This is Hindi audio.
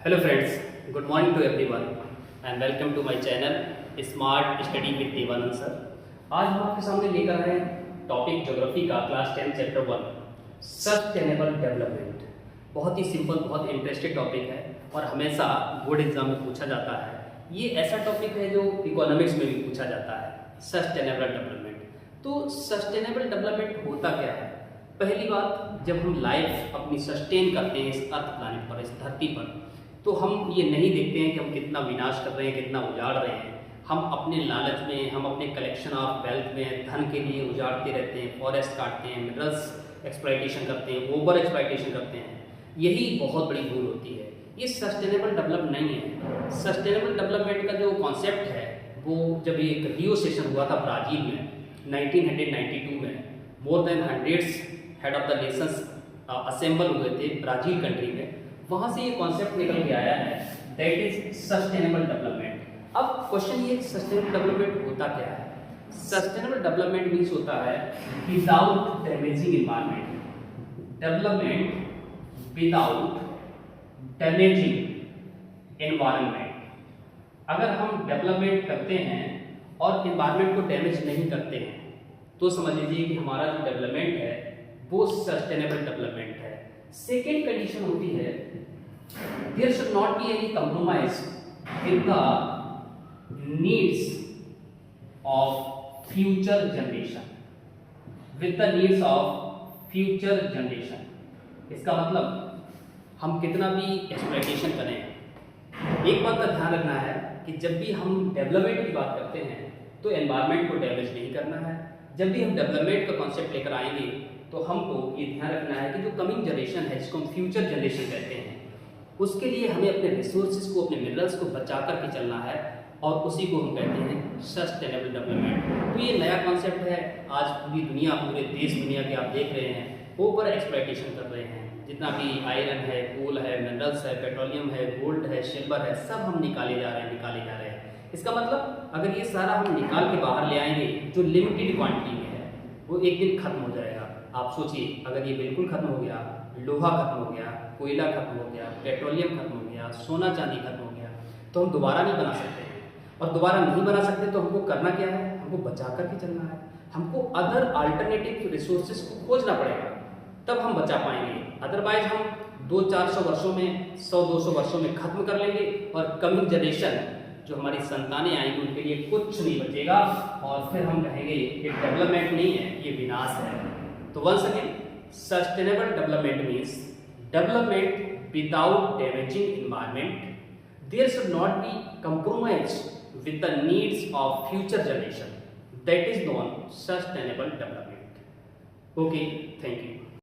Hello friends, good morning to everyone and welcome to my channel smart study with Devanand sir. आज हम आपके सामने लेकर आए हैं टॉपिक ज्योग्राफी का क्लास 10 चैप्टर 1 सस्टेनेबल डेवलपमेंट। बहुत ही सिंपल, बहुत इंटरेस्टिंग टॉपिक है और हमेशा बोर्ड एग्जाम में पूछा जाता है। ये ऐसा टॉपिक है जो इकोनॉमिक्स में भी पूछा जाता है, सस्टेनेबल डेवलपमेंट। तो सस्टेनेबल डेवलपमेंट होता क्या है? पहली बात, जब हम लाइफ अपनी सस्टेन करते हैं इस अर्थ प्लानिट पर, इस धरती पर, तो हम ये नहीं देखते हैं कि हम कितना विनाश कर रहे हैं, कितना उजाड़ रहे हैं। हम अपने लालच में, हम अपने कलेक्शन ऑफ वेल्थ में, धन के लिए उजाड़ते रहते हैं, फॉरेस्ट काटते हैं, मिनरल्स एक्सप्लॉइटेशन करते हैं, ओवर एक्सप्लॉइटेशन करते हैं। यही बहुत बड़ी भूल होती है। ये सस्टेनेबल डेवलप नहीं है। सस्टेनेबल डेवलपमेंट का जो कॉन्सेप्ट है वो जब एक रियो सेशन हुआ था ब्राज़ील में 1992 में, more than hundreds head of the Nations assemble हुए थे ब्राज़ील कंट्री में। वहाँ से ये कॉन्सेप्ट निकल के आया है, दैट इज सस्टेनेबल डेवलपमेंट। अब क्वेश्चन ये, सस्टेनेबल डेवलपमेंट होता क्या है? सस्टेनेबल डेवलपमेंट मीन्स होता है without damaging environment, development without damaging environment. अगर हम डेवलपमेंट करते हैं और एनवायरनमेंट को डैमेज नहीं करते हैं तो समझ लीजिए कि हमारा जो डेवलपमेंट है वो सस्टेनेबल डेवलपमेंट है। सेकेंड कंडीशन होती है, there should not be any compromise with the needs of future generation, with the needs of future generation. इसका मतलब हम कितना भी एक्सप्लॉइटेशन करें, एक बात का ध्यान रखना है कि जब भी हम डेवलपमेंट की बात करते हैं तो एनवायरनमेंट को डैमेज नहीं करना है। जब भी हम डेवलपमेंट का कॉन्सेप्ट लेकर आएंगे तो हमको ये ध्यान रखना है कि जो कमिंग जनरेशन है, जिसको हम फ्यूचर जनरेशन कहते हैं, उसके लिए हमें अपने रिसोर्सेज को, अपने मिनरल्स को बचा करके चलना है और उसी को हम कहते हैं सस्टेनेबल डेवलपमेंट। तो ये नया कॉन्सेप्ट है। आज पूरी दुनिया, पूरे देश दुनिया के आप देख रहे हैं ओवर एक्सप्लॉइटेशन कर रहे हैं। जितना भी आयरन है, कोल है, मिनरल्स है, पेट्रोलियम है, गोल्ड है, सिल्वर है, सब हम निकाले जा रहे हैं। इसका मतलब अगर ये सारा हम निकाल के बाहर ले आएंगे, जो लिमिटेड क्वांटिटी में है, वो एक दिन खत्म हो जाएगा। आप सोचिए, अगर ये बिल्कुल खत्म हो गया, लोहा खत्म हो गया, कोयला खत्म हो गया, पेट्रोलियम खत्म हो गया, सोना चांदी खत्म हो गया, तो हम दोबारा नहीं बना सकते हैं। और दोबारा नहीं बना सकते तो हमको करना क्या है? हमको बचा करके चलना है। हमको अदर अल्टरनेटिव रिसोर्सेज को खोजना पड़ेगा, तब हम बचा पाएंगे। अदरवाइज हम 200-400 वर्षों में, 100-200 वर्षों में खत्म कर लेंगे और कमिंग जनरेशन, जो हमारी संतानें आएंगी, उनके लिए कुछ नहीं बचेगा और फिर हम कहेंगे ये डेवलपमेंट नहीं है, ये विनाश है। तो once again, sustainable development means development without damaging environment. There should not be compromise with the needs of future generation. That is known sustainable development. Okay, thank you.